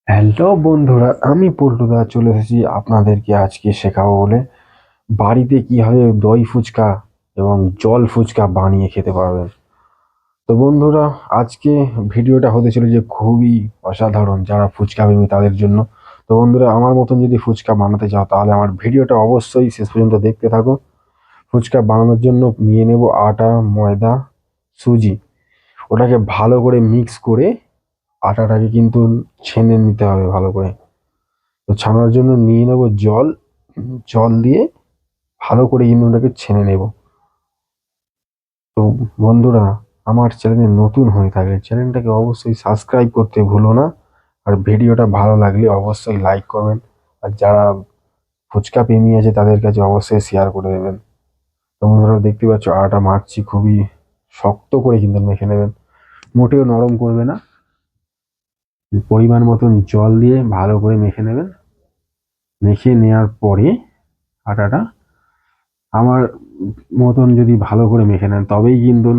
Hello বন্ধুরা, আমি পল্টুদা চলে এসেছি আপনাদেরকে আজকে শেখাবো বলে বাড়িতে কিভাবে দই ফুচকা এবং জল ফুচকা বানিয়ে খেতে পারবেন। তো বন্ধুরা, আজকে ভিডিওটা হতে চলেছে খুবই অসাধারণ যারা ফুচকা প্রেমী তাদের জন্য। তো বন্ধুরা, আমার মতন যদি ফুচকা বানাতে চাও তাহলে আমার ভিডিওটা অবশ্যই শেষ পর্যন্ত দেখতে থাকো। ফুচকা বানানোর জন্য নিয়ে নেব আটা, ময়দা, সুজি। ওটাকে ভালো করে মিক্স করে আটাটাকে কিন্তু ছেনে নিতে হবে ভালো করে। তো ছানার জন্য নিয়ে নেব জল। জল দিয়ে ভালো করে কিন্তু ওটাকে ছেনে নেব। তো বন্ধুরা, আমার চ্যানেলে নতুন হয়ে থাকলে চ্যানেলটাকে অবশ্যই সাবস্ক্রাইব করতে ভুলো না। আর ভিডিওটা ভালো লাগলে অবশ্যই লাইক করবেন। আর যারা ফুচকা প্রেমী আছে তাদের কাছে অবশ্যই শেয়ার করে দেবেন। তো বন্ধুরা, দেখতে পাচ্ছ আটা মাখছি, খুবই শক্ত করে কিন্তু মেখে নেবেন, মোটেও নরম করবে না। পরিমাণ মতন জল দিয়ে ভালো করে মেখে নেবেন। মেখে নেওয়ার পরে আটাটা আমার মতন যদি ভালো করে মেখে নেন তবেই কিন্তু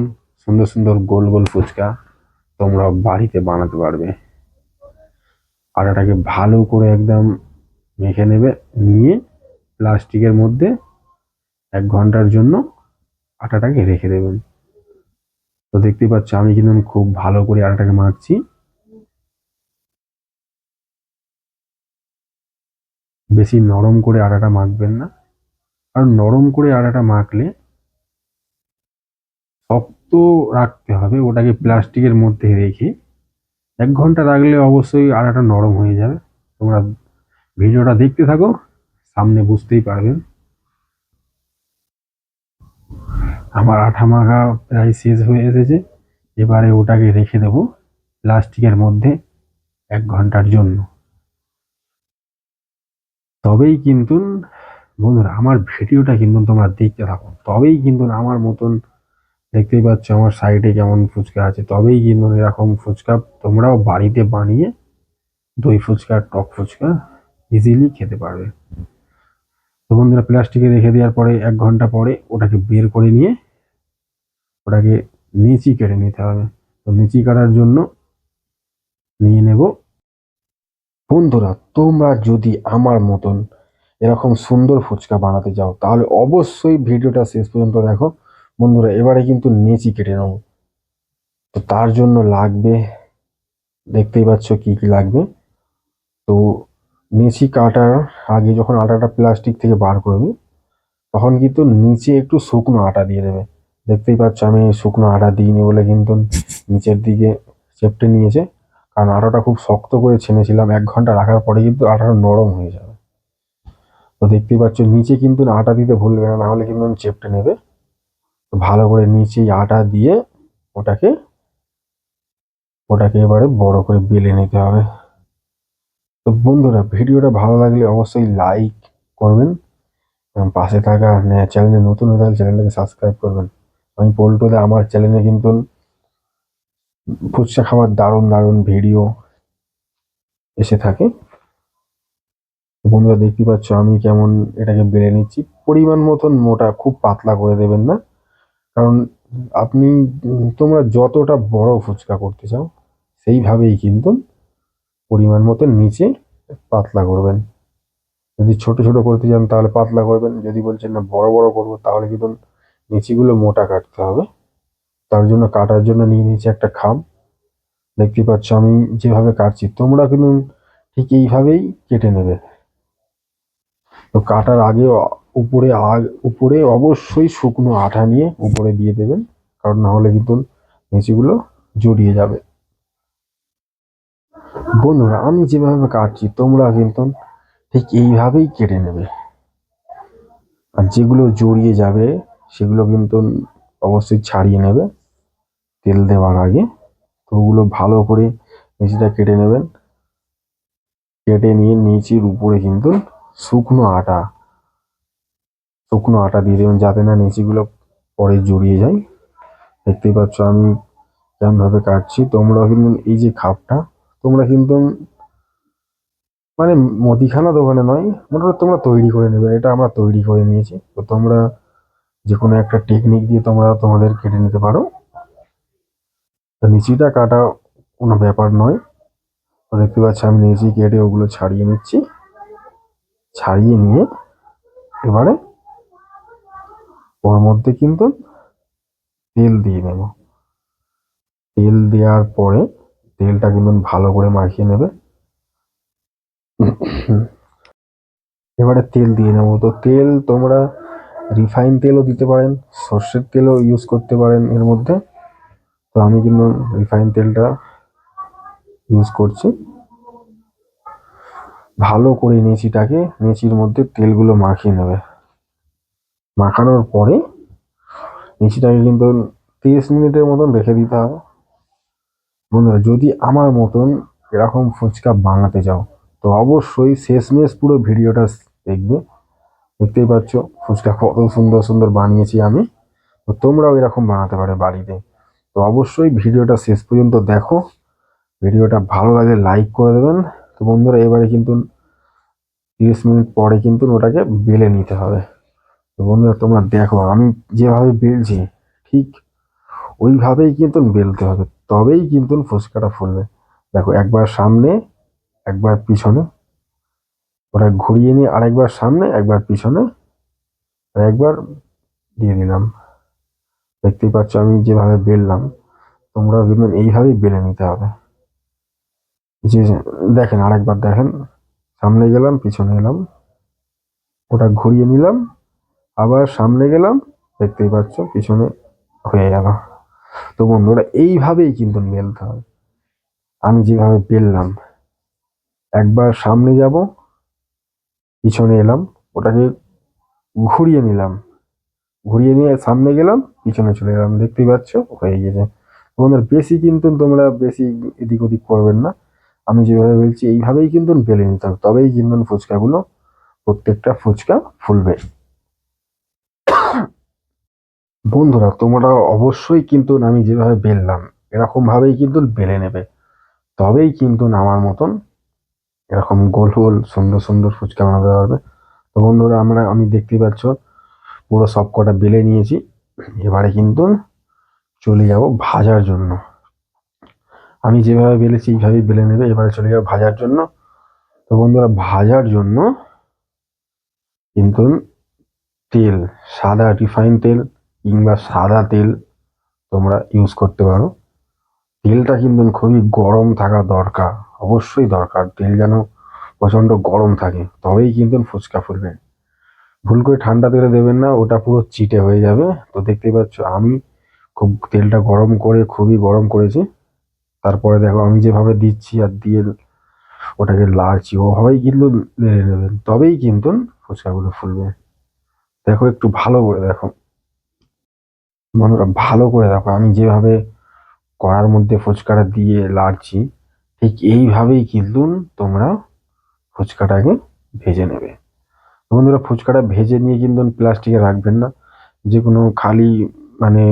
সুন্দর সুন্দর গোল গোল ফুচকা তোমরা বাড়িতে বানাতে পারবে। আটাটাকে ভালো করে একদম মেখে নেবে, নিয়ে প্লাস্টিকের মধ্যে 1 ঘন্টার জন্য আটাটাকে রেখে দেবেন। তো দেখতে পাচ্ছ আমি কিন্তু খুব ভালো করে আটাটাকে মাখছি। বেশি নরম করে আটাটা মাখবেন না, আর নরম করে আটাটা মাখলে শক্ত রাখতে হবে। ওটাকে প্লাস্টিকের মধ্যে রেখে 1 ঘন্টা রাখলে অবশ্যই আটাটা নরম হয়ে যাবে। তোমরা ভিডিওটা দেখতে থাকো, সামনে বুঝতেই পারবেন। আমার আঠা মাখা প্রায় শেষ হয়ে এসেছে। এবারে ওটাকে রেখে দেবো প্লাস্টিকের মধ্যে 1 ঘন্টার জন্য। তবেই কিন্তু বন্ধুরা, আমার ভিডিওটা কিন্তু তোমরা দেখতে থাকো, তবেই কিন্তু আমার মতন দেখতেই পাচ্ছ আমার সাইডে কেমন ফুচকা আছে, তবেই কিন্তু এরকম ফুচকা তোমরাও বাড়িতে বানিয়ে দই ফুচকা, টক ফুচকা ইজিলি খেতে পারবে। তো বন্ধুরা, প্লাস্টিকে রেখে দেওয়ার পরে 1 ঘন্টা পরে ওটাকে বের করে নিয়ে ওটাকে নিচি কেটে নিতে হবে। তো নিচি কাটার জন্য নিয়ে নেব। বন্ধুরা, তোমরা যদি আমার মতন এরকম সুন্দর ফুচকা বানাতে চাও তাহলে অবশ্যই ভিডিওটা শেষ পর্যন্ত দেখো। বন্ধুরা, এবারে কিন্তু নিচি কেটে নেব। তো তার জন্য লাগবে, দেখতেই পাচ্ছ কি কি লাগবে। তো নিচি কাটার আগে যখন আটাটা প্লাস্টিক থেকে বার করবে তখন কিন্তু নিচে একটু শুকনো আটা দিয়ে দেবে। দেখতেই পাচ্ছ আমি শুকনো আটা দিইনি বলে কিন্তু নিচের দিকে চেপটে নিয়েছে, কারণ আটাটা খুব শক্ত করে ছেনেছিলাম। 1 ঘন্টা রাখার পরে কিন্তু আটাটা নরম হয়ে যাবে। তো দেখতেই পাচ্ছ নিচে কিন্তু আটা দিতে ভুলবে না, নাহলে কিন্তু চেপটে নেবে। তো ভালো করে নিচে আটা দিয়ে ওটাকে ওটাকে এবারে বড় করে বেলে নিতে হবে। তো বন্ধুরা, ভিডিওটা ভালো লাগলে অবশ্যই লাইক করবেন এবং পাশে থাকা চ্যানেলে নতুন হয়ে থাকলে চ্যানেলটাকে সাবস্ক্রাইব করবেন। আমি পল্টুদা, আমার চ্যানেলে কিন্তু ফুচকা খাওয়ার দারুণ দারুণ ভিডিও এসে থাকে। তো বন্ধুরা, দেখতে পাচ্ছ আমি কেমন এটাকে বেলে নিচ্ছি। পরিমাণ মতন মোটা, খুব পাতলা করে দেবেন না, কারণ আপনি তোমরা যতটা বড় ফুচকা করতে চাও সেইভাবেই কিন্তু পরিমাণ মতন নিচে পাতলা করবেন। যদি ছোট ছোট করতে চান তাহলে পাতলা করবেন, যদি বলছেন না বড় বড় করবো তাহলে কিন্তু নিচিগুলো মোটা কাটতে হবে। তার জন্য কাটার জন্য নিয়ে নিয়েছি একটা খাম। দেখতে পাচ্ছ আমি যেভাবে কাটছি তোমরা কিন্তু ঠিক এইভাবেই কেটে নেবে। তো কাটার আগে উপরে অবশ্যই শুকনো আঠা নিয়ে উপরে দিয়ে দেবেন, কারণ না হলে কিন্তু নিচিগুলো জড়িয়ে যাবে। বন্ধুরা, আমি যেভাবে কাটছি তোমরা কিন্তু ঠিক এইভাবেই কেটে নেবে। আর যেগুলো জড়িয়ে যাবে সেগুলো কিন্তু অবশ্যই ছাড়িয়ে নেবে তেল দেওয়ার আগে। তো ওগুলো ভালো করে নিচেটা কেটে নেবেন। কেটে নিয়ে নিচের উপরে কিন্তু শুকনো আটা শুকনো আটা দিয়ে দেবেন, যাতে না নিচিগুলো পরে জড়িয়ে যায়। দেখতেই পাচ্ছ আমি কেমন ভাবে কাটছি। তোমরা কিন্তু এই যে খাপটা তোমরা কিন্তু মানে মুদিখানা দোকানে নয়, মোটামুটি তোমরা তৈরি করে নেবে। এটা আমরা তৈরি করে নিয়েছি। তো তোমরা যে কোনো একটা টেকনিক দিয়ে তোমরা তোমাদের কেটে নিতে পারো। তো নিচিটা কাটা কোনো ব্যাপার নয়। তো দেখতে পাচ্ছি আমি নিয়েছি, কেটে ওগুলো ছাড়িয়ে নিচ্ছি। ছাড়িয়ে নিয়ে এবারে ওর মধ্যে কিন্তু তেল দিয়ে নেব। তেল দেওয়ার পরে তেলটা কিন্তু ভালো করে মাখিয়ে নেবে। এবারে তেল দিয়ে নেবো। তো তেল তোমরা রিফাইন তেলও দিতে পারেন, সর্ষের তেলও ইউজ করতে পারেন এর মধ্যে। তো আমি কিন্তু রিফাইন তেলটা ইউজ করছি। ভালো করে নেচির মধ্যে তেলগুলো মাখিয়ে নেবে। মাখানোর পরে নেচিটাকে কিন্তু 30 মিনিটের মতন রেখে দিতে হবে। বন্ধুরা, যদি আমার মতন এরকম ফুচকা বানাতে চাও তো অবশ্যই শেষমেশ পুরো ভিডিওটা দেখবে। দেখতেই পাচ্ছ ফুচকা কত সুন্দর সুন্দর বানিয়েছি আমি। তো তোমরাও এরকম বানাতে পারো বাড়িতে। তো অবশ্যই ভিডিওটা শেষ পর্যন্ত দেখো। ভিডিওটা ভালো লাগলে লাইক করে দেবেন। তো বন্ধুরা, এবারে কিন্তু 30 মিনিট পরে কিন্তু ওটাকে বেলে নিতে হবে। তো বন্ধুরা, তোমরা দেখো আমি যেভাবে বেলছি ঠিক ওইভাবেই কিন্তু বেলতে হবে, তবেই কিন্তু ফুচকাটা ফুলবে। দেখো, একবার সামনে একবার পিছনে, ওটা ঘুরিয়ে নিয়ে আরেকবার সামনে একবার পিছনে আর একবার দিয়ে দিলাম। দেখতেই পাচ্ছ আমি যেভাবে বেললাম, তোমরা কিন্তু এইভাবেই বেলে নিতে হবে। যে দেখেন, আরেকবার দেখেন, সামনে গেলাম পিছনে এলাম, ওটা ঘুরিয়ে নিলাম, আবার সামনে গেলাম, দেখতেই পাচ্ছ পিছনে হয়ে গেল। তো বন্ধুরা, এইভাবেই কিন্তু বেলতে হবে। আমি যেভাবে বেললাম, একবার সামনে যাব, পিছনে এলাম, ওটাকে ঘুরিয়ে নিলাম, ঘুরিয়ে নিয়ে সামনে গেলাম, পিছনে চলে গেলাম, দেখতেই পাচ্ছ হয়ে গেছে। তোমাদের বেশি কিন্তু তোমরা বেশি এদিক ওদিক করবেন না। আমি যেভাবে বলছি এইভাবেই কিন্তু বেলে নিতে হবে, তবেই কিন্তু ফুচকাগুলো প্রত্যেকটা ফুচকা ফুলবে। বন্ধুরা, তোমরা অবশ্যই কিন্তু আমি যেভাবে বেললাম এরকম ভাবেই কিন্তু বেলে নেবে, তবেই কিন্তু আমার মতন এরকম গোল গোল সুন্দর সুন্দর ফুচকা বানাতে পারবে। তো বন্ধুরা, আমি দেখতেই পাচ্ছ পুরো সব কটা বেলে নিয়েছি। এবারে কিন্তু চলে যাব ভাজার জন্য। আমি যেভাবে বেলেছি এইভাবেই বেলে নেবে। এবারে চলে যাবো ভাজার জন্য। তো বন্ধুরা, ভাজার জন্য কিন্তু তেল, সাদা রিফাইন তেল কিংবা সাদা তেল তোমরা ইউজ করতে পারো। তেলটা কিন্তু খুবই গরম থাকা দরকার, অবশ্যই দরকার। তেল যেন প্রচন্ড গরম থাকে, তবেই কিন্তু ফুচকা ফুলবে। ভুল করে ঠান্ডা তেলে দেবেন না, ওটা পুরো চিটে হয়ে যাবে। তো দেখতেই পাচ্ছ আমি খুব তেলটা গরম করে, খুবই গরম করেছি। তারপরে দেখো আমি যেভাবে দিচ্ছি আর দিয়ে ওটাকে লাড়ছি, ওভাবেই কিন্তু নেড়ে নেবেন, তবেই কিন্তু ফুচকাগুলো ফুলবে। দেখো, একটু ভালো করে দেখো বন্ধুরা, ভালো করে দেখো আমি যেভাবে কড়ার মধ্যে ফুচকাটা দিয়ে লাড়ছি, ঠিক এইভাবেই কিন্তু তোমরা ফুচকাটাকে ভেজে নেবে। বন্ধুরা, ফুচকাটা ভেজে নিয়ে কিন্তু প্লাস্টিকে রাখবেন না। যে কোনো খালি মানে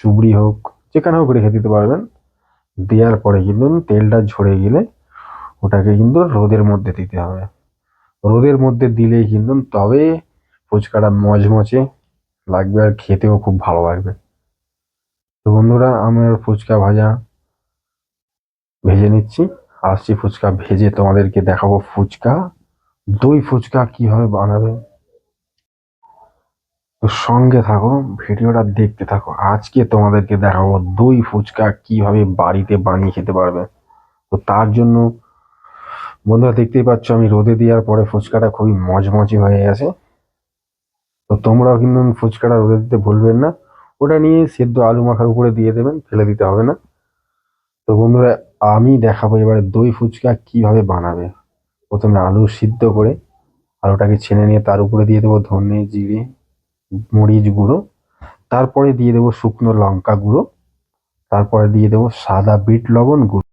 চুবড়ি হোক, যেখানে হোক রেখে দিতে পারবেন। দেওয়ার পরে কিন্তু তেলটা ঝরে গেলে ওটাকে কিন্তু রোদের মধ্যে দিতে হবে। রোদের মধ্যে দিলেই কিন্তু তবে ফুচকাটা মচমচে লাগবে আর খেতেও খুব ভালো লাগবে। তো বন্ধুরা, আমার ফুচকা ভাজা ভেজে নিচ্ছি, আসছি ফুচকা ভেজে তোমাদেরকে দেখাবো ফুচকা, দই ফুচকা কিভাবে বানাবে। তো সঙ্গে থাকো, ভিডিওটা দেখতে থাকো। আজকে তোমাদেরকে দেখাবো দই ফুচকা কিভাবে বাড়িতে বানিয়ে খেতে পারবে। তো তার জন্য বন্ধুরা, দেখতেই পাচ্ছ আমি রোদে দেওয়ার পরে ফুচকাটা খুবই মচমচে হয়ে গেছে। তো তোমরাও কিন্তু ফুচকাটা রোদে দিতে ভুলবেন না। ওটা নিয়ে সেদ্ধ আলু মাখার উপরে দিয়ে দেবেন, ফেলে দিতে হবে না। তো বন্ধুরা, আমি দেখাবো এবারে দই ফুচকা কিভাবে বানাবে। প্রথমে আলু সিদ্ধ করে আলুটাকে ছেনে নিয়ে তার উপরে দিয়ে দেবো ধনে জিরে মরিচ গুঁড়ো, তারপরে দিয়ে দেবো শুকনো লঙ্কা গুঁড়ো, তারপরে দিয়ে দেবো সাদা বিট লবণ গুঁড়ো।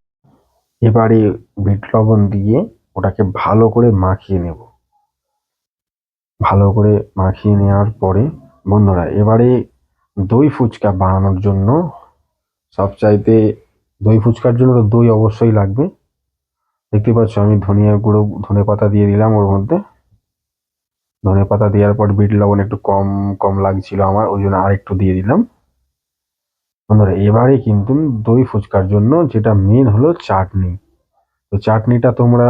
এবারে বিট লবণ দিয়ে ওটাকে ভালো করে মাখিয়ে নেব। ভালো করে মাখিয়ে নেওয়ার পরে বন্ধুরা, এবারে দই ফুচকা বানানোর জন্য সবচাইতে দই ফুচকার জন্য তো দই অবশ্যই লাগবে। দেখতে পাচ্ছ আমি ধনিয়া গুঁড়ো, ধনে পাতা দিয়ে দিলাম ওর মধ্যে। ধনে পাতা দেওয়ার পর বিট লবণ একটু কম কম লাগছিল আমার, ওই জন্য আরেকটু দিয়ে দিলাম। বন্ধুরা, এবারে কিন্তু দই ফুচকার জন্য যেটা মেন হলো চাটনি। তো চাটনিটা তোমরা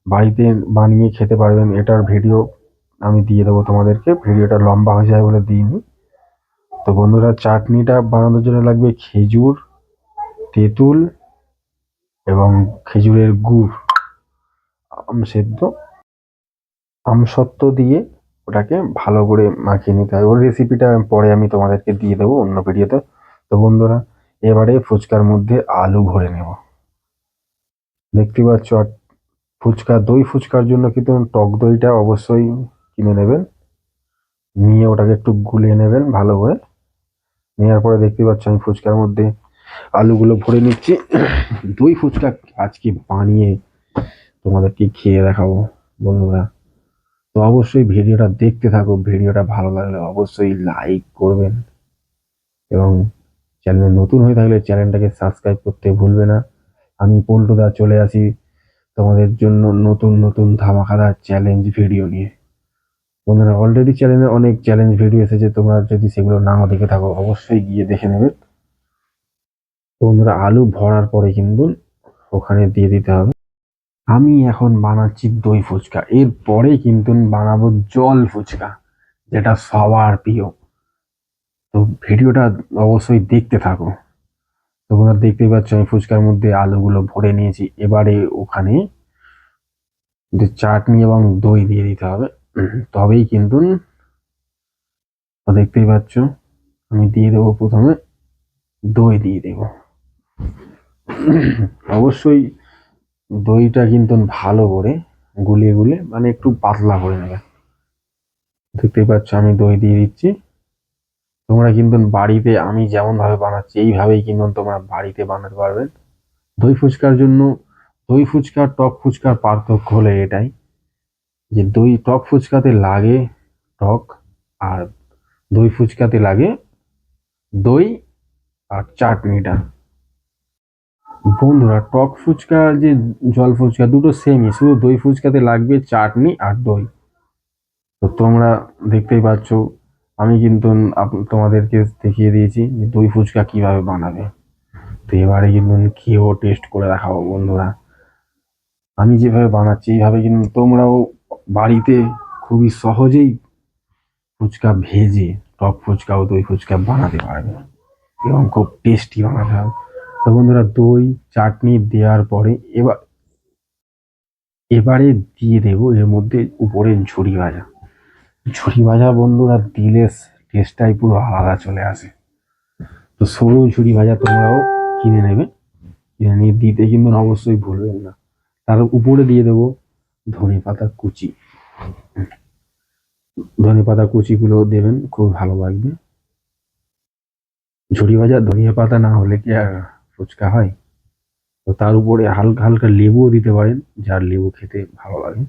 বাড়িতে বানিয়ে খেতে পারবেন। এটার ভিডিও আমি দিয়ে দেবো তোমাদেরকে, ভিডিওটা লম্বা হয়ে যায় বলে দিইনি। তো বন্ধুরা, চাটনিটা বানানোর জন্য লাগবে খেজুর, তেঁতুল এবং খেজুরের গুড়, আম সেদ্ধ, আমসত্ত্ব দিয়ে ওটাকে ভালো করে মাখিয়ে নিতে হবে। ওর রেসিপিটা পরে আমি তোমাদেরকে দিয়ে দেবো অন্য ভিডিওতে। তো বন্ধুরা, এবারে ফুচকার মধ্যে আলু ভরে নেব। দেখতে পাচ্ছ ফুচকা, দই ফুচকার জন্য কিন্তু টক দইটা অবশ্যই কিনে নেবেন, নিয়ে ওটাকে একটু গুলিয়ে নেবেন ভালো করে। নেওয়ার পরে দেখতে পাচ্ছ আমি ফুচকার মধ্যে আলুগুলো ভরে নিচ্ছি। দই ফুচকা আজকে বানিয়ে তোমাদেরকে খেয়ে দেখাবো বন্ধুরা। তো অবশ্যই ভিডিওটা দেখতে থাকো, ভিডিওটা ভালো লাগলে অবশ্যই লাইক করবেন এবং চ্যানেলে নতুন হয়ে থাকলে চ্যানেলটাকে সাবস্ক্রাইব করতে ভুলবে না। আমি পল্টুদা চলে আসি তোমাদের জন্য নতুন নতুন ধামাকাদার চ্যালেঞ্জ ভিডিও নিয়ে। বন্ধুরা, অলরেডি চ্যানেলে অনেক চ্যালেঞ্জ ভিডিও এসেছে, তোমরা যদি সেগুলো নাও দেখে থাকো অবশ্যই গিয়ে দেখে নেবে। তো বন্ধুরা, আলু ভরার পরে কিন্তু ওখানে দিয়ে দিতে হবে। আমি এখন বানাচ্ছি দই ফুচকা, এরপরে কিন্তু বানাবো জল ফুচকা, যেটা সবার প্রিয়। তো ভিডিওটা অবশ্যই দেখতে থাকো। তো বন্ধুরা, দেখতেই পাচ্ছ আমি ফুচকার মধ্যে আলুগুলো ভরে নিয়েছি। এবারে ওখানে যে চাটনি এবং দই দিয়ে দিতে হবে, তবেই কিন্তু। তো দেখতেই পাচ্ছ আমি দিয়ে দেবো, প্রথমে দই দিয়ে দেবো। অবশ্যই দইটা কিন্তু ভালো করে গুলিয়ে গুলে, মানে একটু পাতলা করে নেবে। দেখতেই পাচ্ছ আমি দই দিয়ে দিচ্ছি। তোমরা কিন্তু বাড়িতে আমি যেমন ভাবে বানাচ্ছি এইভাবেই কিন্তু তোমরা বাড়িতে বানাতে পারবেন। দই ফুচকার জন্য, দই ফুচকা টক ফুচকার পার্থক্য হলো এটাই যে টক ফুচকাতে লাগে টক, আর দই ফুচকাতে লাগে দই আর চাটনিটা। বন্ধুরা, টক ফুচকা আর যে জল ফুচকা দুটো সেমই, শুধু দই ফুচকাতে লাগবে চাটনি আর দই। তো তোমরা দেখতেই পাচ্ছ আমি কিন্তু তোমাদেরকে দেখিয়ে দিয়েছি যে দই ফুচকা কিভাবে বানাবে। তো এবারে কিন্তু খেয়েও টেস্ট করে দেখাবো বন্ধুরা। আমি যেভাবে বানাচ্ছি এইভাবে কিন্তু তোমরাও বাড়িতে খুবই সহজেই ফুচকা ভেজে টক ফুচকা ও দই ফুচকা বানাতে পারবে এবং খুব টেস্টি বানাতে হবে। তো বন্ধুরা, দই চাটনি দেওয়ার পরে এবারে দিয়ে দেবো এর মধ্যে উপরে ঝুরি ভাজা। ঝুরি ভাজা বন্ধুরা দিলে টেস্টটাই পুরো আলাদা চলে আসে। তো সরু ঝুরি ভাজা তোমরাও কিনে নেবে, কিনে নিয়ে দিতে কিন্তু অবশ্যই ভুলবেন না। তার উপরে দিয়ে দেবো ধনে পাতা কুচি। ধনে পাতা কুচিগুলো দেবেন, খুব ভালো লাগবে। ঝুরি ভাজা ধনিয়া পাতা না হলে কি আর ফুচকা হয়? তো তার উপরে হালকা হালকা লেবুও দিতে পারেন, যার লেবু খেতে ভালো লাগে।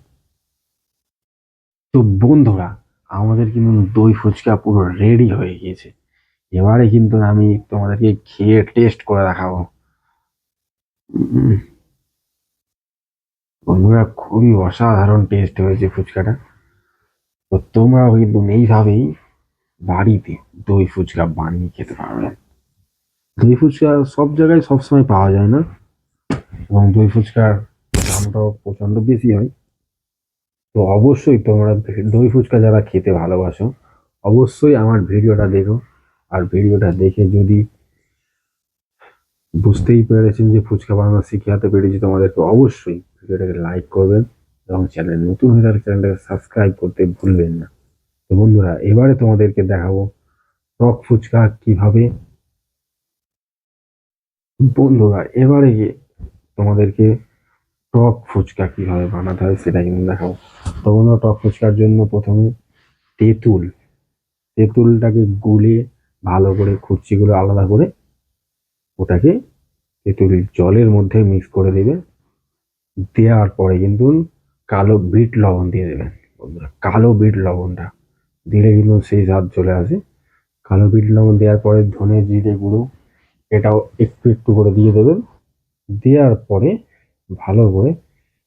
তো বন্ধুরা, আমাদের কিন্তু দই ফুচকা পুরো রেডি হয়ে গিয়েছে। এবারে কিন্তু আমি তোমাদেরকে খেয়ে টেস্ট করে দেখাবো। উম, বন্ধুরা, খুবই অসাধারণ টেস্ট হয়েছে ফুচকাটা। তো তোমরাও কিন্তু এইভাবেই বাড়িতে দই ফুচকা বানিয়ে খেতে পারবে। দই ফুচকা সব জায়গায় সবসময় পাওয়া যায় না এবং দই ফুচকার দামটাও প্রচন্ড বেশি হয়। তো অবশ্যই তোমরা দই ফুচকা যারা খেতে ভালোবাসো অবশ্যই আমার ভিডিওটা দেখো। আর ভিডিওটা দেখে যদি বুঝতেই পেরেছেন যে ফুচকা বানানো শিখাতে পেরেছি তোমাদেরকে, অবশ্যই ভিডিওটাকে লাইক করবেন এবং চ্যানেল নতুন হয়ে থাকলে চ্যানেলটাকে সাবস্ক্রাইব করতে ভুলবেন না। তো বন্ধুরা, এবারে তোমাদেরকে দেখাবো টক ফুচকা কিভাবে। বন্ধুরা, এবারে তোমাদেরকে টক ফুচকা কিভাবে বানাতে হয় সেটা কিন্তু দেখাবো। তো বন্ধুরা, টক ফুচকার জন্য প্রথমে তেঁতুল, তেঁতুলটাকে গুলে ভালো করে কুচিগুলো আলাদা করে ওটাকে তেঁতুল জলের মধ্যে মিক্স করে দেবে। দেওয়ার পরে কিন্তু কালো বিট লবণ দিয়ে দেবেন। বন্ধুরা, কালো বিট লবণটা দিলে কিন্তু সেই স্বাদ চলে আসে। কালো বিট লবণ দেওয়ার পরে ধনে জিরে গুঁড়ো এটাও একটু একটু করে দিয়ে দেবেন। দেওয়ার পরে ভালো করে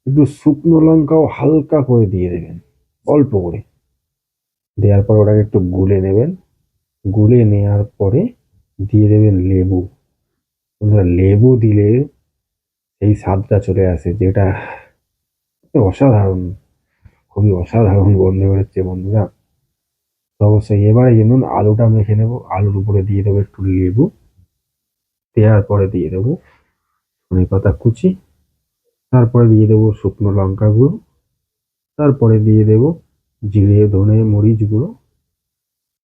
একটু শুকনো লঙ্কাও হালকা করে দিয়ে দেবেন, অল্প করে। দেওয়ার পর ওটাকে একটু গুলে নেবেন। গুলে নেওয়ার পরে দিয়ে দেবেন লেবু। বন্ধুরা, লেবু দিলে এই স্বাদটা চলে আসে, যেটা অসাধারণ, খুবই অসাধারণ গন্ধ বেরোচ্ছে বন্ধুরা। তো অবশ্যই এবারে যেমন আলুটা মেখে নেবো, আলুর উপরে দিয়ে দেবো একটু লেবু, দেওয়ার পরে দিয়ে দেবো ধনে পাতা কুচি, তারপরে দিয়ে দেবো শুকনো লঙ্কা গুঁড়ো, তারপরে দিয়ে দেবো জিরে ধনে মরিচ গুঁড়ো।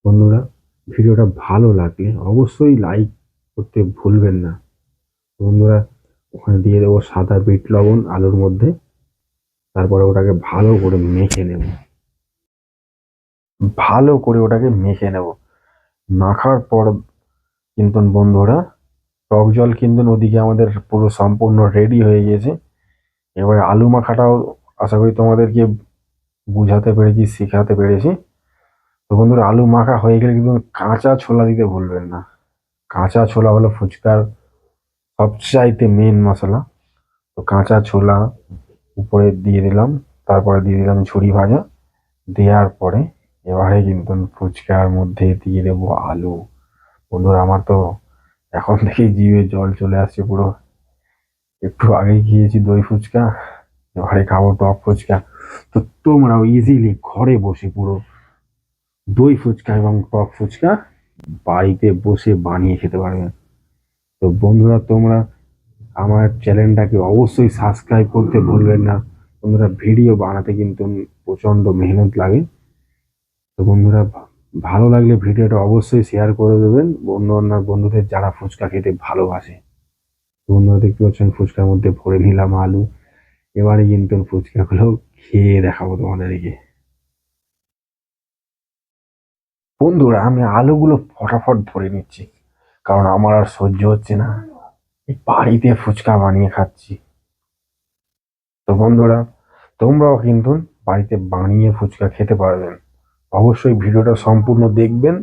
বন্ধুরা, ভিডিওটা ভালো লাগলে অবশ্যই লাইক করতে ভুলবেন না। বন্ধুরা, ওখানে দিয়ে দেবো সাদা বিট লবণ আলুর মধ্যে, তারপরে ওটাকে ভালো করে মেখে নেব, ভালো করে ওটাকে মেখে নেব। মাখার পর কিন্তু বন্ধুরা, টক জল কিন্তু ওদিকে আমাদের পুরো সম্পূর্ণ রেডি হয়ে গেছে। এবারে আলু মাখাটাও আশা করি তোমাদেরকে বুঝাতে পেরেছি, শেখাতে পেরেছি। তো বন্ধুরা, আলু মাখা হয়ে গেলে কিন্তু কাঁচা ছোলা দিতে ভুলবেন না। কাঁচা ছোলা হলো ফুচকার সবচাইতে মেন মশলা। তো কাঁচা ছোলা উপরে দিয়ে দিলাম, তারপরে দিয়ে দিলাম ঝুরি ভাজা। দেওয়ার পরে এবারে কিন্তু ফুচকার মধ্যে দিয়ে দেবো আলু। বন্ধুরা, আমার তো এখন থেকেই জিভে জল চলে আসছে পুরো। একটু আগেই খেয়েছি দই ফুচকা, এবারে খাবো টক ফুচকা। তো তোমরাও ইজিলি ঘরে বসে পুরো দই ফুচকা এবং টক ফুচকা বাড়িতে বসে বানিয়ে খেতে পারবে। তো বন্ধুরা, তোমরা আমার চ্যানেলটাকে অবশ্যই সাবস্ক্রাইব করতে ভুলবেন না। বন্ধুরা, ভিডিও বানাতে কিন্তু প্রচন্ড মেহনত লাগে। তো বন্ধুরা, ভালো লাগলে ভিডিওটা অবশ্যই শেয়ার করে দেবেন অন্য অন্য বন্ধুদের যারা ফুচকা খেতে ভালোবাসে। তো বন্ধুরা, দেখতে পাচ্ছেন ফুচকার মধ্যে ভরে নিলাম আলু। এবারে কিন্তু ফুচকাগুলো খেয়ে দেখাবো তোমাদেরকে। বন্ধুরা, আমি আলুগুলো ফটাফট ভরে নিচ্ছি, কারণ আমার আর সহ্য হচ্ছে না, এই বাড়িতে ফুচকা বানিয়ে খাচ্ছি। তো বন্ধুরা, তোমরাও কিন্তু বাড়িতে বানিয়ে ফুচকা খেতে পারবেন। অবশ্যই ভিডিওটা সম্পূর্ণ দেখবেন।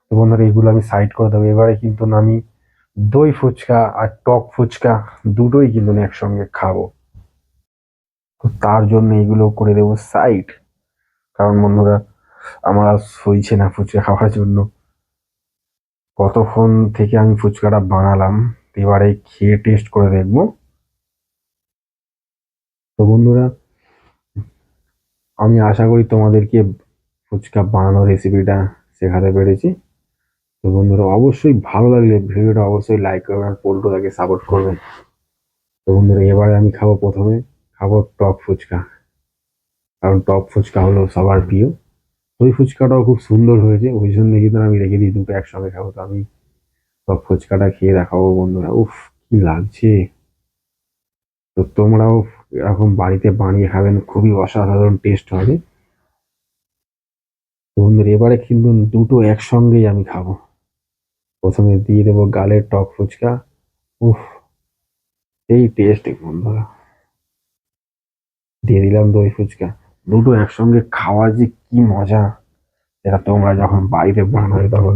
তো বন্ধুরা, এগুলো আমি সাইড করে দেবো। এবারে কিন্তু আমি দই ফুচকা আর টক ফুচকা দুটোই কিন্তু একসঙ্গে খাবো। তো তার জন্য এগুলো করে দেবো সাইড। কারণ বন্ধুরা, আমার আর সইছে না ফুচকা খাওয়ার জন্য। কতক্ষণ থেকে আমি ফুচকাটা বানালাম, এবারে খেয়ে টেস্ট করে দেখবো। তো বন্ধুরা, আমি আশা করি তোমাদেরকে ফুচকা বানানোর রেসিপিটা শেখাতে পেরেছি। তো বন্ধুরা, অবশ্যই ভালো লাগলে ভিডিওটা অবশ্যই লাইক করবেন আর পল্টুদাকে সাপোর্ট করবেন। তো বন্ধুরা, এবারে আমি খাবো, প্রথমে খাবো টক ফুচকা, কারণ টক ফুচকা হলো সবার প্রিয়। দই ফুচকাটাও খুব সুন্দর হয়েছে, ওই জন্য কিন্তু আমি রেখে দিই দুটো একসঙ্গে খাবো। তো আমি টক ফুচকাটা খেয়ে দেখাবো বন্ধুরা, উফ কি লাগছে। তো তোমরাও এরকম বাড়িতে বানিয়ে খাবেন, খুবই অসাধারণ টেস্ট হবে। তো বন্ধুরা, এবারে কিন্তু দুটো একসঙ্গেই আমি খাবো। প্রথমে দিয়ে দেবো গালের টক ফুচকা, উফ এই টেস্ট বন্ধুরা। দিয়ে দিলাম দই ফুচকা, দুটো একসঙ্গে খাওয়া যে কি মজা, এটা তোমরা যখন বাড়িতে বানাবে তখন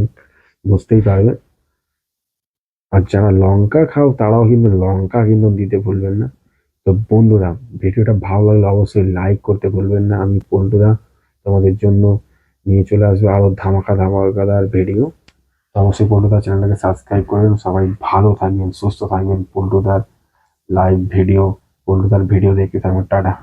বুঝতেই পারবে। আর যারা লঙ্কা খাও তারাও কিন্তু লঙ্কা কিন্তু দিতে ভুলবেন না। তো বন্ধুরা, ভিডিওটা ভালো লাগলে অবশ্যই লাইক করতে ভুলবেন না। আমি বন্ধুরা তোমাদের জন্য নিয়ে চলে আসবো আরো ধামাকা ধামাকাদার ভিডিও। তো অবশ্যই বন্ধুরা, চ্যানেলটাকে সাবস্ক্রাইব করবেন। সবাই ভালো থাকবেন, সুস্থ থাকবেন। বন্ধুদার লাইভ ভিডিও, বন্ধুদার ভিডিও দেখতে থাকবেন। টাটা।